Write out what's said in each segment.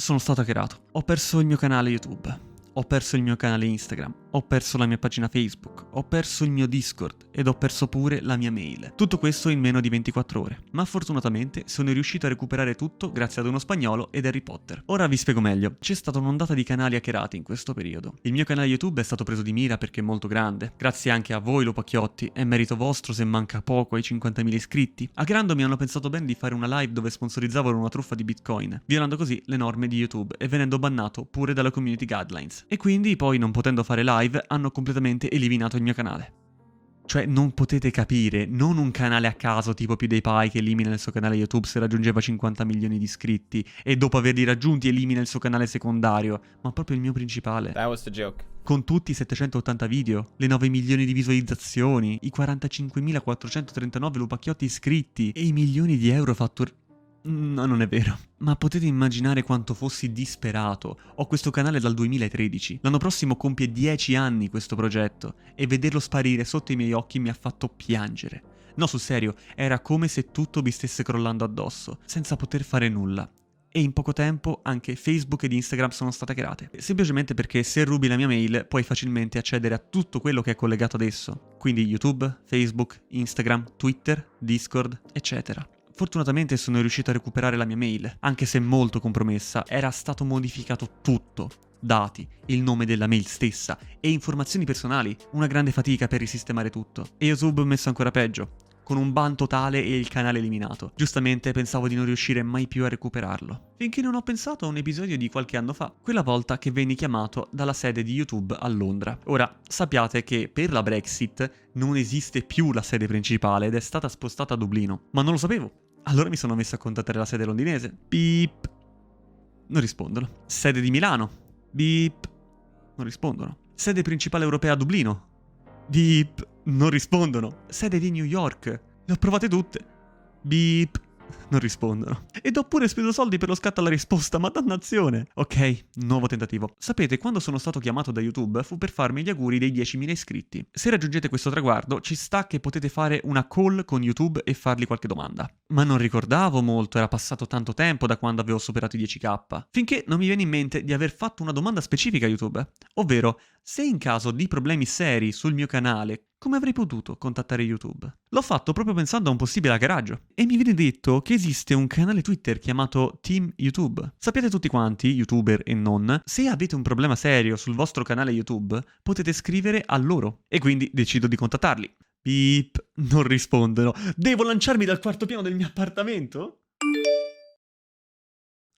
Sono stato hackerato. Ho perso il mio canale YouTube. Ho perso il mio canale Instagram, ho perso la mia pagina Facebook, ho perso il mio Discord ed ho perso pure la mia mail. Tutto questo in meno di 24 ore. Ma fortunatamente sono riuscito a recuperare tutto grazie ad uno spagnolo ed Harry Potter. Ora vi spiego meglio. C'è stata un'ondata di canali hackerati in questo periodo. Il mio canale YouTube è stato preso di mira perché è molto grande. Grazie anche a voi Lupacchiotti, è merito vostro se manca poco ai 50.000 iscritti. Hackerandomi hanno pensato bene di fare una live dove sponsorizzavano una truffa di Bitcoin, violando così le norme di YouTube e venendo bannato pure dalla community guidelines. E quindi poi, non potendo fare live, hanno completamente eliminato il mio canale. Cioè, non potete capire, non un canale a caso tipo PewDiePie che elimina il suo canale YouTube se raggiungeva 50 milioni di iscritti e dopo averli raggiunti elimina il suo canale secondario, ma proprio il mio principale. That was the joke. Con tutti i 780 video, le 9 milioni di visualizzazioni, i 45.439 lupacchiotti iscritti e i milioni di euro fatturati. No, non è vero. Ma potete immaginare quanto fossi disperato. Ho questo canale dal 2013. L'anno prossimo compie 10 anni questo progetto e vederlo sparire sotto i miei occhi mi ha fatto piangere. No, sul serio, era come se tutto mi stesse crollando addosso, senza poter fare nulla. E in poco tempo anche Facebook ed Instagram sono state create. Semplicemente perché se rubi la mia mail puoi facilmente accedere a tutto quello che è collegato ad esso. Quindi YouTube, Facebook, Instagram, Twitter, Discord, eccetera. Fortunatamente sono riuscito a recuperare la mia mail, anche se molto compromessa, era stato modificato tutto. Dati, il nome della mail stessa e informazioni personali, una grande fatica per risistemare tutto. E YouTube messo ancora peggio, con un ban totale e il canale eliminato. Giustamente pensavo di non riuscire mai più a recuperarlo. Finché non ho pensato a un episodio di qualche anno fa, quella volta che venni chiamato dalla sede di YouTube a Londra. Ora, sappiate che per la Brexit non esiste più la sede principale ed è stata spostata a Dublino. Ma non lo sapevo. Allora mi sono messo a contattare la sede londinese. Beep. Non rispondono. Sede di Milano. Beep. Non rispondono. Sede principale europea a Dublino. Beep. Non rispondono. Sede di New York. Le ho provate tutte. Beep. Non rispondono. Ed ho pure speso soldi per lo scatto alla risposta, ma dannazione. Ok, nuovo tentativo. Sapete, quando sono stato chiamato da YouTube fu per farmi gli auguri dei 10.000 iscritti. Se raggiungete questo traguardo, ci sta che potete fare una call con YouTube e fargli qualche domanda. Ma non ricordavo molto, era passato tanto tempo da quando avevo superato i 10k. Finché non mi viene in mente di aver fatto una domanda specifica a YouTube. Ovvero, se in caso di problemi seri sul mio canale, come avrei potuto contattare YouTube? L'ho fatto proprio pensando a un possibile hackeraggio. E mi viene detto che esiste un canale Twitter chiamato Team YouTube. Sapete tutti quanti, YouTuber e non, se avete un problema serio sul vostro canale YouTube, potete scrivere a loro. E quindi decido di contattarli. Beep, non rispondono. Devo lanciarmi dal quarto piano del mio appartamento?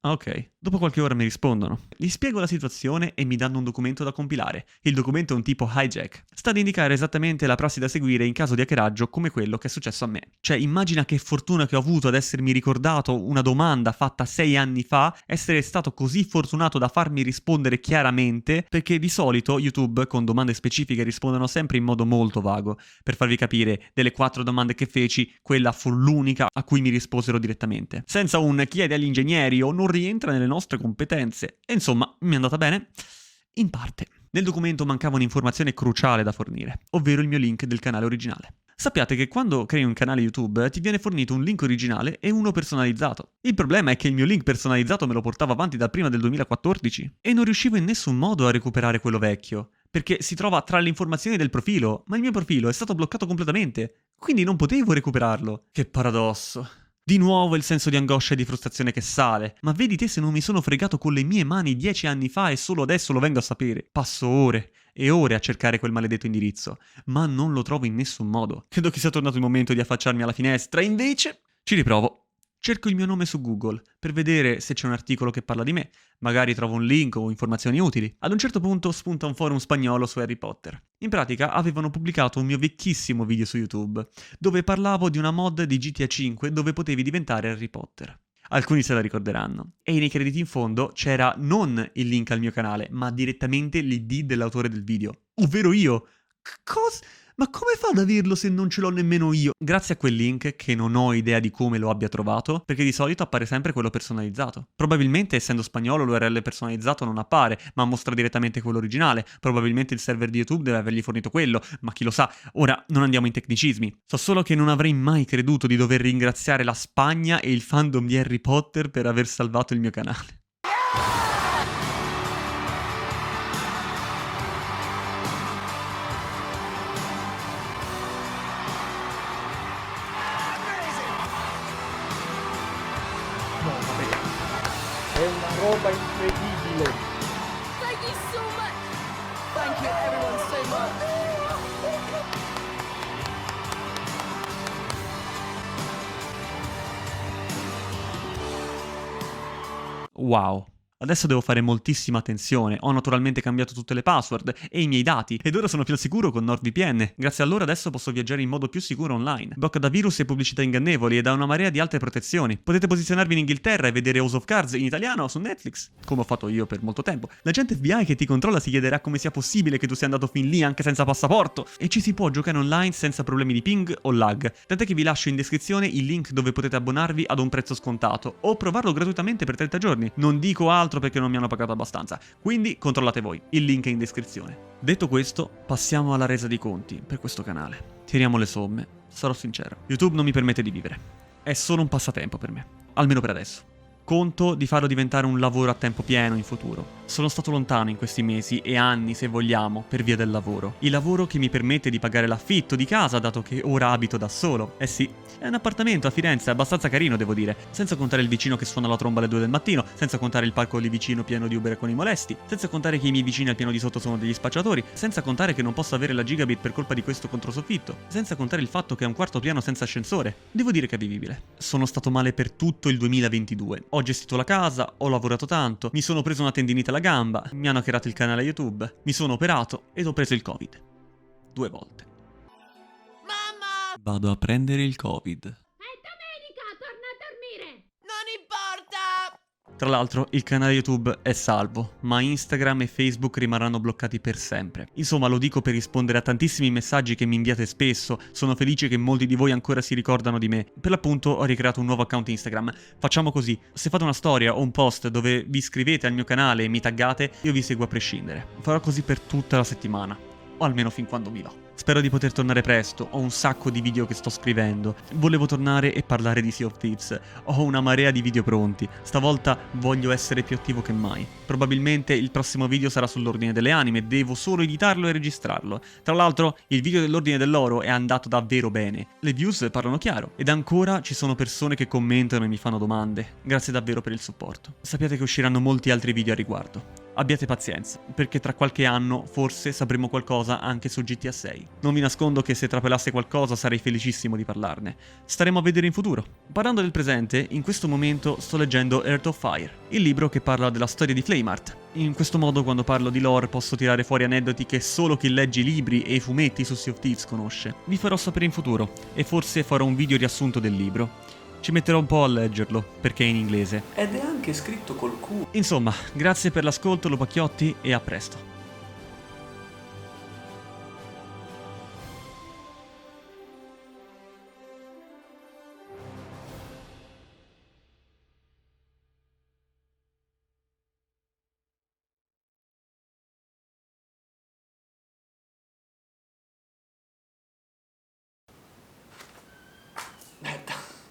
Ok, dopo qualche ora mi rispondono. Gli spiego la situazione e mi danno un documento da compilare. Il documento è un tipo hijack. Sta ad indicare esattamente la prassi da seguire in caso di hackeraggio come quello che è successo a me. Cioè, immagina che fortuna che ho avuto ad essermi ricordato una domanda fatta 6 anni fa, essere stato così fortunato da farmi rispondere chiaramente, perché di solito YouTube con domande specifiche rispondono sempre in modo molto vago. Per farvi capire, delle 4 domande che feci, quella fu l'unica a cui mi risposero direttamente. Senza un chiede agli ingegneri o non rientra nelle nostre competenze. E insomma, mi è andata bene? In parte. Nel documento mancava un'informazione cruciale da fornire, ovvero il mio link del canale originale. Sappiate che quando crei un canale YouTube ti viene fornito un link originale e uno personalizzato. Il problema è che il mio link personalizzato me lo portavo avanti da prima del 2014 e non riuscivo in nessun modo a recuperare quello vecchio, perché si trova tra le informazioni del profilo, ma il mio profilo è stato bloccato completamente, quindi non potevo recuperarlo. Che paradosso. Di nuovo il senso di angoscia e di frustrazione che sale. Ma vedi te se non mi sono fregato con le mie mani 10 anni fa e solo adesso lo vengo a sapere. Passo ore e ore a cercare quel maledetto indirizzo, ma non lo trovo in nessun modo. Credo che sia tornato il momento di affacciarmi alla finestra, invece ci riprovo. Cerco il mio nome su Google per vedere se c'è un articolo che parla di me. Magari trovo un link o informazioni utili. Ad un certo punto spunta un forum spagnolo su Harry Potter. In pratica avevano pubblicato un mio vecchissimo video su YouTube, dove parlavo di una mod di GTA 5 dove potevi diventare Harry Potter. Alcuni se la ricorderanno. E nei crediti in fondo c'era non il link al mio canale, ma direttamente l'ID dell'autore del video. Ovvero io. Cosa? Ma come fa ad averlo se non ce l'ho nemmeno io? Grazie a quel link, che non ho idea di come lo abbia trovato, perché di solito appare sempre quello personalizzato. Probabilmente, essendo spagnolo, l'URL personalizzato non appare, ma mostra direttamente quello originale. Probabilmente il server di YouTube deve avergli fornito quello, ma chi lo sa. Ora, non andiamo in tecnicismi. So solo che non avrei mai creduto di dover ringraziare la Spagna e il fandom di Harry Potter per aver salvato il mio canale. una roba incredibile. Thank you so much. Thank you everyone so much. Wow. Adesso devo fare moltissima attenzione, ho naturalmente cambiato tutte le password e i miei dati, ed ora sono più al sicuro con NordVPN. Grazie a loro adesso posso viaggiare in modo più sicuro online. Blocca da virus e pubblicità ingannevoli e da una marea di altre protezioni. Potete posizionarvi in Inghilterra e vedere House of Cards in italiano su Netflix, come ho fatto io per molto tempo. L'agente FBI che ti controlla si chiederà come sia possibile che tu sia andato fin lì anche senza passaporto. E ci si può giocare online senza problemi di ping o lag. Tant'è che vi lascio in descrizione il link dove potete abbonarvi ad un prezzo scontato o provarlo gratuitamente per 30 giorni. Non dico altro perché non mi hanno pagato abbastanza, quindi controllate voi, il link è in descrizione. Detto questo, passiamo alla resa dei conti per questo canale. Tiriamo le somme, sarò sincero, YouTube non mi permette di vivere, è solo un passatempo per me, almeno per adesso. Conto di farlo diventare un lavoro a tempo pieno in futuro. Sono stato lontano in questi mesi e anni, se vogliamo, per via del lavoro. Il lavoro che mi permette di pagare l'affitto di casa, dato che ora abito da solo. Eh sì, è un appartamento a Firenze, abbastanza carino devo dire, senza contare il vicino che suona la tromba alle 2 del mattino, senza contare il parco lì vicino pieno di Uber con i molesti, senza contare che i miei vicini al piano di sotto sono degli spacciatori, senza contare che non posso avere la gigabit per colpa di questo controsoffitto, senza contare il fatto che è un quarto piano senza ascensore. Devo dire che è vivibile. Sono stato male per tutto il 2022. Ho gestito la casa, ho lavorato tanto, mi sono preso una tendinite alla gamba, mi hanno hackerato il canale YouTube, mi sono operato ed ho preso il Covid. 2 volte. Mamma! Vado a prendere il Covid. È domenica, torna a dormire! Non importa! Tra l'altro, il canale YouTube è salvo, ma Instagram e Facebook rimarranno bloccati per sempre. Insomma, lo dico per rispondere a tantissimi messaggi che mi inviate spesso, sono felice che molti di voi ancora si ricordano di me. Per l'appunto ho ricreato un nuovo account Instagram. Facciamo così, se fate una storia o un post dove vi iscrivete al mio canale e mi taggate, io vi seguo a prescindere. Farò così per tutta la settimana, o almeno fin quando mi va. Spero di poter tornare presto, ho un sacco di video che sto scrivendo. Volevo tornare e parlare di Sea of Thieves. Ho una marea di video pronti. Stavolta voglio essere più attivo che mai. Probabilmente il prossimo video sarà sull'Ordine delle Anime, devo solo editarlo e registrarlo. Tra l'altro, il video dell'Ordine dell'Oro è andato davvero bene. Le views parlano chiaro. Ed ancora ci sono persone che commentano e mi fanno domande. Grazie davvero per il supporto. Sappiate che usciranno molti altri video a riguardo. Abbiate pazienza, perché tra qualche anno forse sapremo qualcosa anche su GTA 6. Non vi nascondo che se trapelasse qualcosa sarei felicissimo di parlarne. Staremo a vedere in futuro. Parlando del presente, in questo momento sto leggendo Earth of Fire, il libro che parla della storia di Flameheart. In questo modo quando parlo di lore posso tirare fuori aneddoti che solo chi legge i libri e i fumetti su Sea of Thieves conosce. Vi farò sapere in futuro, e forse farò un video riassunto del libro. Ci metterò un po' a leggerlo, perché è in inglese. Ed è anche scritto col Q. Insomma, grazie per l'ascolto, Lupacchiotti, e a presto.